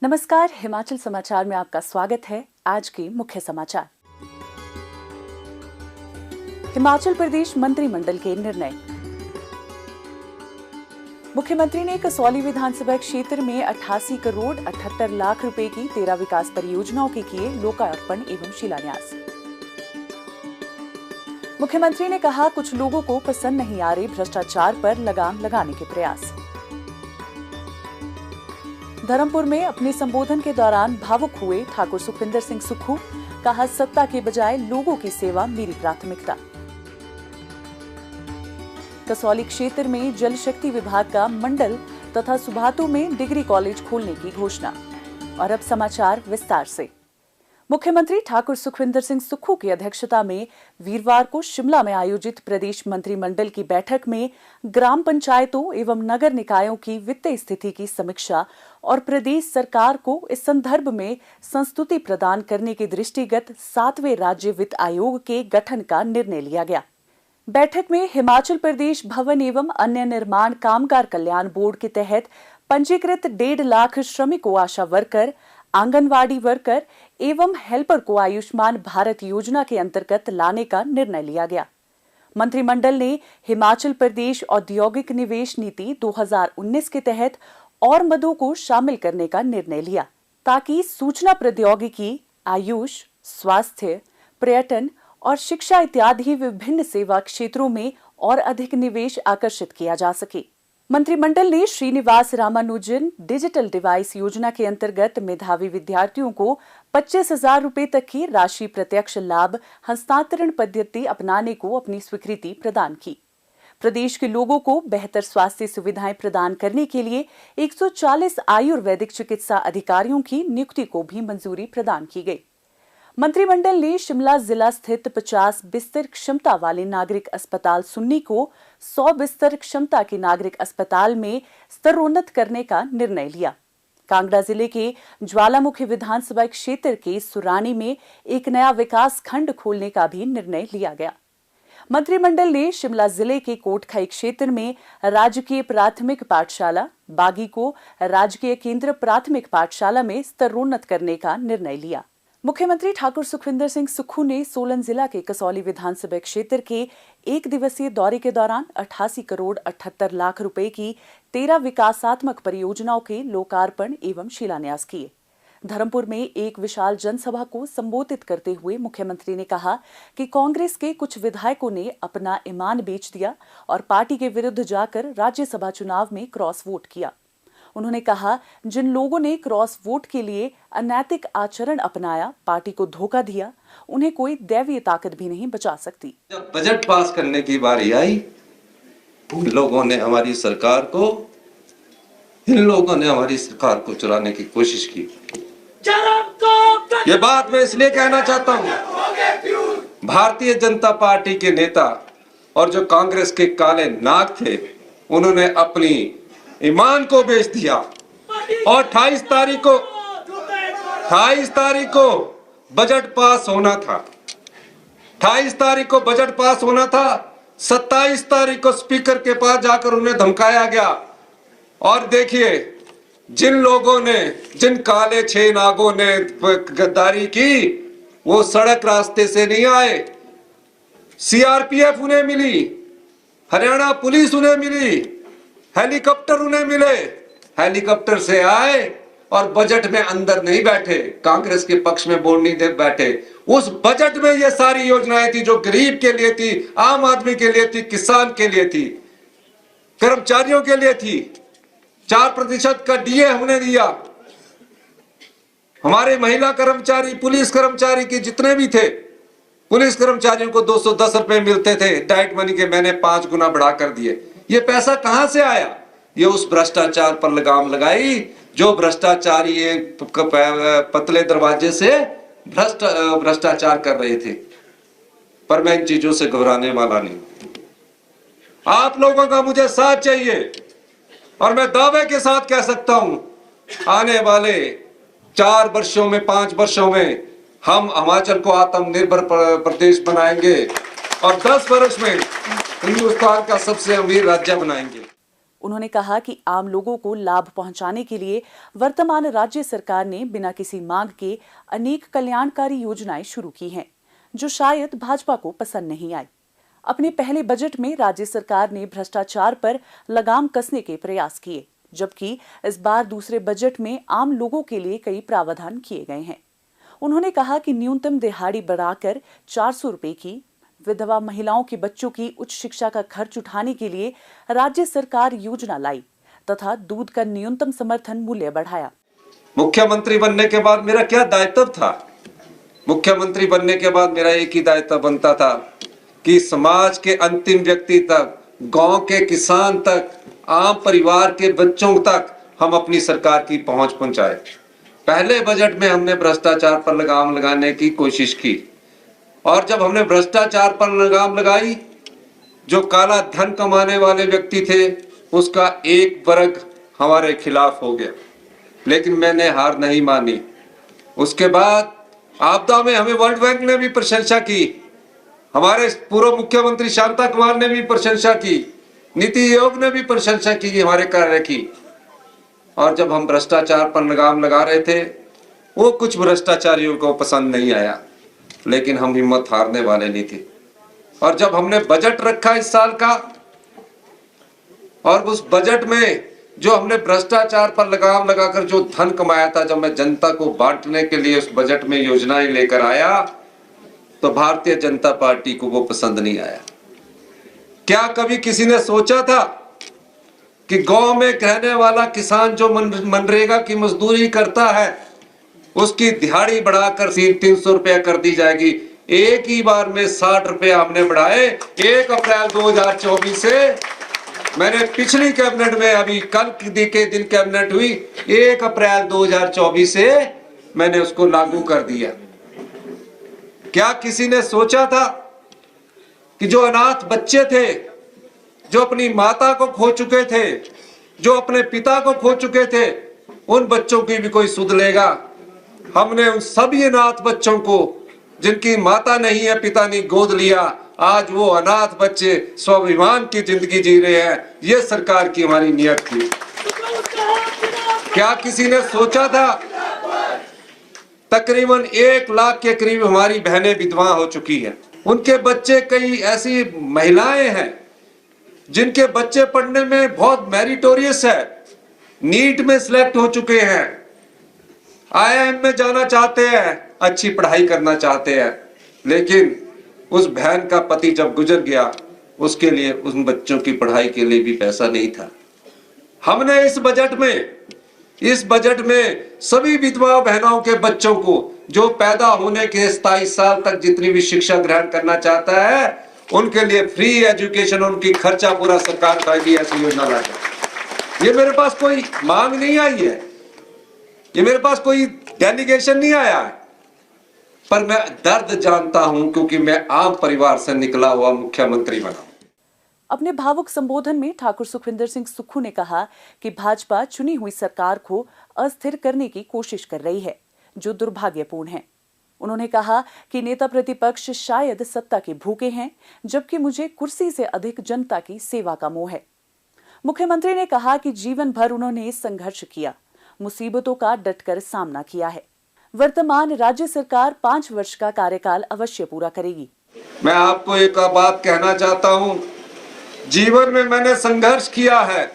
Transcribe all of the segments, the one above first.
नमस्कार, हिमाचल समाचार में आपका स्वागत है। आज के मुख्य समाचार। हिमाचल प्रदेश मंत्रिमंडल के निर्णय। मुख्यमंत्री ने कसौली विधानसभा क्षेत्र में 88 करोड़ 78 लाख रुपए की 13 विकास परियोजनाओं के किए लोकार्पण एवं शिलान्यास। मुख्यमंत्री ने कहा, कुछ लोगों को पसंद नहीं आ रहे भ्रष्टाचार पर लगाम लगाने के प्रयास। धर्मपुर में अपने संबोधन के दौरान भावुक हुए ठाकुर सुखविंदर सिंह सुक्खू। कहा, सत्ता के बजाय लोगों की सेवा मेरी प्राथमिकता। कसौली क्षेत्र में जल शक्ति विभाग का मंडल तथा सुभातू में डिग्री कॉलेज खोलने की घोषणा। और अब समाचार विस्तार से। मुख्यमंत्री ठाकुर सुखविंदर सिंह सुक्खू की अध्यक्षता में वीरवार को शिमला में आयोजित प्रदेश मंत्रिमंडल की बैठक में ग्राम पंचायतों एवं नगर निकायों की वित्तीय स्थिति की समीक्षा और प्रदेश सरकार को इस संदर्भ में संस्तुति प्रदान करने के दृष्टिगत 7वें राज्य वित्त आयोग के गठन का निर्णय लिया गया। बैठक में हिमाचल प्रदेश भवन एवं अन्य निर्माण कामगार कल्याण बोर्ड के तहत पंजीकृत 1.5 लाख श्रमिकों, आशा वर्कर, आंगनवाड़ी वर्कर एवं हेल्पर को आयुष्मान भारत योजना के अंतर्गत लाने का निर्णय लिया गया। मंत्रिमंडल ने हिमाचल प्रदेश औद्योगिक निवेश नीति 2019 के तहत और मदों को शामिल करने का निर्णय लिया, ताकि सूचना प्रौद्योगिकी, आयुष, स्वास्थ्य, पर्यटन और शिक्षा इत्यादि विभिन्न सेवा क्षेत्रों में और अधिक निवेश आकर्षित किया जा सके। मंत्रिमंडल ने श्रीनिवास रामानुजन डिजिटल डिवाइस योजना के अंतर्गत मेधावी विद्यार्थियों को 25,000 रुपए तक की राशि प्रत्यक्ष लाभ हस्तांतरण पद्धति अपनाने को अपनी स्वीकृति प्रदान की। प्रदेश के लोगों को बेहतर स्वास्थ्य सुविधाएं प्रदान करने के लिए 140 आयुर्वेदिक चिकित्सा अधिकारियों की नियुक्ति को भी मंजूरी प्रदान की गई। मंत्रिमंडल ने शिमला जिला स्थित 50 बिस्तर क्षमता वाले नागरिक अस्पताल सुन्नी को 100 बिस्तर क्षमता के नागरिक अस्पताल में स्तरोन्नत करने का निर्णय लिया। कांगड़ा जिले के ज्वालामुखी विधानसभा क्षेत्र के सुरानी में एक नया विकास खंड खोलने का भी निर्णय लिया गया। मंत्रिमंडल ने शिमला जिले के कोटखाई क्षेत्र में राजकीय प्राथमिक पाठशाला बागी को राजकीय केंद्र प्राथमिक पाठशाला में स्तरोन्नत करने का निर्णय लिया। मुख्यमंत्री ठाकुर सुखविंदर सिंह सुक्खू ने सोलन जिला के कसौली विधानसभा क्षेत्र के एक दिवसीय दौरे के दौरान 88 करोड़ 78 लाख रुपए की 13 विकासात्मक परियोजनाओं के लोकार्पण एवं शिलान्यास किए। धर्मपुर में एक विशाल जनसभा को संबोधित करते हुए मुख्यमंत्री ने कहा कि कांग्रेस के कुछ विधायकों ने अपना ईमान बेच दिया और पार्टी के विरुद्ध जाकर राज्यसभा चुनाव में क्रॉस वोट किया। उन्होंने कहा, जिन लोगों ने क्रॉस वोट के लिए अनैतिक आचरण अपनाया, पार्टी को धोखा दिया, उन्हें कोई दैवीय ताकत भी नहीं बचा सकती। जब बजट पास करने की बारी आई, इन लोगों ने हमारी सरकार को चलाने की कोशिश की। ये बात मैं इसलिए कहना चाहता हूँ, भारतीय जनता पार्टी के नेता और जो कांग्रेस के काले नाग थे, उन्होंने अपनी ईमान को बेच दिया और 28 तारीख को बजट पास होना था। 28 तारीख को बजट पास होना था। 27 तारीख को स्पीकर के पास जाकर उन्हें धमकाया गया। और देखिए, जिन काले 6 नागों ने गद्दारी की, वो सड़क रास्ते से नहीं आए। सीआरपीएफ उन्हें मिली, हरियाणा पुलिस उन्हें मिली, हेलीकॉप्टर उन्हें मिले, हेलीकॉप्टर से आए और बजट में अंदर नहीं बैठे, कांग्रेस के पक्ष में बोल नहीं दे बैठे। उस बजट में ये सारी योजनाएं थी जो गरीब के लिए थी, आम आदमी के लिए थी, किसान के लिए थी, कर्मचारियों के लिए थी। 4% का डीए हमने दिया। हमारे महिला कर्मचारी, पुलिस कर्मचारी के जितने भी थे, पुलिस कर्मचारियों को 210 रुपए मिलते थे, डाइट मनी के मैंने 5 गुना बढ़ा कर दिए। ये पैसा कहां से आया? ये उस भ्रष्टाचार पर लगाम लगाई जो भ्रष्टाचारी पतले दरवाजे से भ्रष्टाचार कर रहे थे। पर मैं इन चीजों से घबराने वाला नहीं। आप लोगों का मुझे साथ चाहिए और मैं दावे के साथ कह सकता हूं, आने वाले 4 वर्षों में, 5 वर्षों में हम हिमाचल को आत्मनिर्भर प्रदेश बनाएंगे और 10 वर्ष में हिंदुस्तान का सबसे अमीर राज्य बनाएंगे। उन्होंने कहा कि आम लोगों को लाभ पहुंचाने के लिए वर्तमान राज्य सरकार ने बिना किसी मांग के अनेक कल्याणकारी योजनाएं शुरू की हैं, जो शायद भाजपा को पसंद नहीं आई। अपने पहले बजट में राज्य सरकार ने भ्रष्टाचार पर लगाम कसने के प्रयास किए, जबकि इस बार दूसरे बजट में आम लोगों के लिए कई प्रावधान किए गए हैं। उन्होंने कहा कि न्यूनतम दिहाड़ी बढ़ाकर 400 रुपए की, विधवा महिलाओं के बच्चों की उच्च शिक्षा का खर्च उठाने के लिए राज्य सरकार योजना लाई तथा दूध का न्यूनतम समर्थन मूल्य बढ़ाया। मुख्यमंत्री बनने के बाद मेरा क्या दायित्व था? मुख्यमंत्री बनने के बाद मेरा एक ही दायित्व बनता था कि समाज के अंतिम व्यक्ति तक, गांव के किसान तक, आम परिवार के बच्चों तक हम अपनी सरकार की पहुंच पहुंचाए। पहले बजट में हमने भ्रष्टाचार पर लगाम लगाने की कोशिश की, और जब हमने भ्रष्टाचार पर लगाम लगाई, जो काला धन कमाने वाले व्यक्ति थे उसका एक वर्ग हमारे खिलाफ हो गया, लेकिन मैंने हार नहीं मानी। उसके बाद आपदा में हमें वर्ल्ड बैंक ने भी प्रशंसा की, हमारे पूर्व मुख्यमंत्री शांता कुमार ने भी प्रशंसा की, नीति आयोग ने भी प्रशंसा की हमारे कार्य की। और जब हम भ्रष्टाचार पर लगाम लगा रहे थे, वो कुछ भ्रष्टाचारियों को पसंद नहीं आया, लेकिन हम हिम्मत हारने वाले नहीं थे। और जब हमने बजट रखा इस साल का, और उस बजट में जो हमने भ्रष्टाचार पर लगाम लगाकर जो धन कमाया था, जब मैं जनता को बांटने के लिए उस बजट में योजनाएं लेकर आया, तो भारतीय जनता पार्टी को वो पसंद नहीं आया। क्या कभी किसी ने सोचा था कि गांव में रहने वाला किसान जो मनरेगा की मजदूरी करता है, उसकी दिहाड़ी बढ़ाकर 300 रुपया कर दी जाएगी? एक ही बार में 60 रुपया हमने बढ़ाए 1 अप्रैल 2024 से। मैंने पिछली कैबिनेट में, अभी कल के दिन कैबिनेट हुई, 1 अप्रैल 2024 से मैंने उसको लागू कर दिया। क्या किसी ने सोचा था कि जो अनाथ बच्चे थे, जो अपनी माता को खो चुके थे, जो अपने पिता को खो चुके थे, उन बच्चों की भी कोई सुध लेगा? हमने उन सभी अनाथ बच्चों को, जिनकी माता नहीं है, पिता ने गोद लिया, आज वो अनाथ बच्चे स्वाभिमान की जिंदगी जी रहे हैं। ये सरकार की हमारी नीयत थी। क्या किसी ने सोचा था? तकरीबन 1 लाख के करीब हमारी बहनें विधवा हो चुकी हैं, उनके बच्चे, कई ऐसी महिलाएं हैं जिनके बच्चे पढ़ने में बहुत मेरिटोरियस है, नीट में सिलेक्ट हो चुके हैं, IIM में जाना चाहते हैं, अच्छी पढ़ाई करना चाहते हैं, लेकिन उस बहन का पति जब गुजर गया, उसके लिए, उन बच्चों की पढ़ाई के लिए भी पैसा नहीं था। हमने इस बजट में सभी विधवा बहनों के बच्चों को, जो पैदा होने के 27 साल तक जितनी भी शिक्षा ग्रहण करना चाहता है, उनके लिए फ्री एजुकेशन, उनकी खर्चा पूरा सरकार उठाएगी, ऐसी योजना लाएगी। ये मेरे पास कोई मांग नहीं आई है, ये मेरे पास कोई डेलीगेशन नहीं आया है, पर मैं दर्द जानता हूं, क्योंकि मैं आम परिवार से निकला हुआ मुख्यमंत्री बना। अपने भावुक संबोधन में ठाकुर सुखविंदर सिंह सुक्खू ने कहा कि भाजपा चुनी हुई सरकार को अस्थिर करने की कोशिश कर रही है, जो दुर्भाग्यपूर्ण है। उन्होंने कहा कि नेता प्रतिपक्ष शायद सत्ता के भूखे हैं, जबकि मुझे कुर्सी से अधिक जनता की सेवा का मोह है। मुख्यमंत्री ने कहा कि जीवन भर उन्होंने संघर्ष किया, मुसीबतों का डटकर सामना किया है। वर्तमान राज्य सरकार 5 वर्ष का कार्यकाल अवश्य पूरा करेगी। मैं आपको एक बात कहना चाहता हूं, जीवन में मैंने संघर्ष किया है,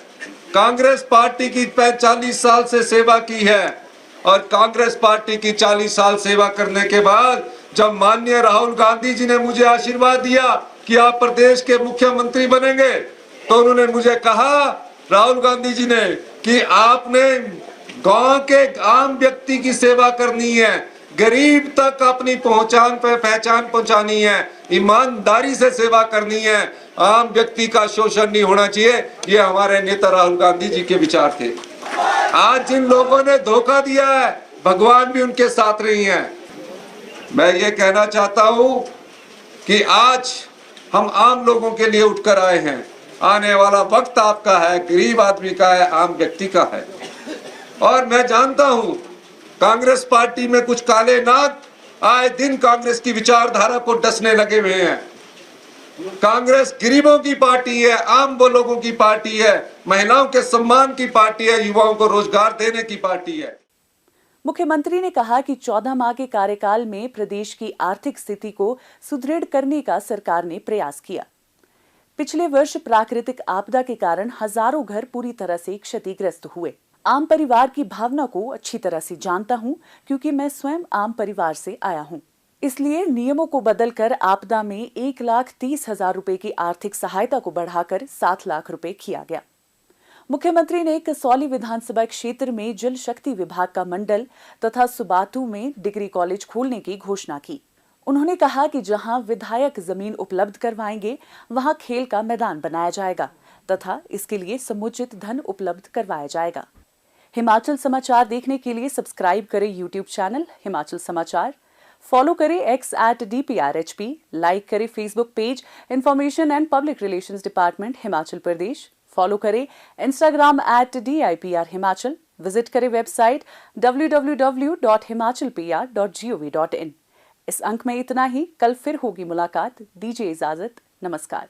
कांग्रेस पार्टी की 40 साल से सेवा की है, और कांग्रेस पार्टी की 40 साल सेवा करने के बाद जब माननीय राहुल गांधी जी ने मुझे आशीर्वाद दिया कि आप प्रदेश के मुख्यमंत्री बनेंगे, तो उन्होंने मुझे कहा, राहुल गांधी जी ने, कि आपने गांव के आम व्यक्ति की सेवा करनी है, गरीब तक अपनी पहचान पहुंचानी है, ईमानदारी से सेवा करनी है, आम व्यक्ति का शोषण नहीं होना चाहिए। ये हमारे नेता राहुल गांधी जी के विचार थे। आज जिन लोगों ने धोखा दिया है, भगवान भी उनके साथ नहीं है। मैं ये कहना चाहता हूं कि आज हम आम लोगों के लिए उठकर आए हैं। आने वाला वक्त आपका है, गरीब आदमी का है, आम व्यक्ति का है। और मैं जानता हूं कांग्रेस पार्टी में कुछ काले नाग आए दिन कांग्रेस की विचारधारा को डसने लगे हुए हैं। कांग्रेस गरीबों की पार्टी है, आम लोगों की पार्टी है, महिलाओं के सम्मान की पार्टी है, युवाओं को रोजगार देने की पार्टी है। मुख्यमंत्री ने कहा कि 14 माह के कार्यकाल में प्रदेश की आर्थिक स्थिति को सुदृढ़ करने का सरकार ने प्रयास किया। पिछले वर्ष प्राकृतिक आपदा के कारण हजारों घर पूरी तरह से क्षतिग्रस्त हुए। आम परिवार की भावना को अच्छी तरह से जानता हूं, क्योंकि मैं स्वयं आम परिवार से आया हूं। इसलिए नियमों को बदलकर आपदा में 1,30,000 रुपए की आर्थिक सहायता को बढ़ाकर 7 लाख रुपए किया गया। मुख्यमंत्री ने कसौली विधानसभा क्षेत्र में जल शक्ति विभाग का मंडल तथा सुबाथू में डिग्री कॉलेज खोलने की घोषणा की। उन्होंने कहा कि जहां विधायक जमीन उपलब्ध करवाएंगे, वहां खेल का मैदान बनाया जाएगा तथा इसके लिए समुचित धन उपलब्ध करवाया जाएगा। हिमाचल समाचार देखने के लिए सब्सक्राइब करें यूट्यूब चैनल हिमाचल समाचार, फॉलो करें x@DPRHP, लाइक करें Facebook page information and public relations department Himachal Pradesh, follow करें इंस्टाग्राम @DIPR हिमाचल, विजिट करें वेबसाइट www.himachalpr.gov.in। इस अंक में इतना ही। कल फिर होगी मुलाकात। दीजिए इजाजत। नमस्कार।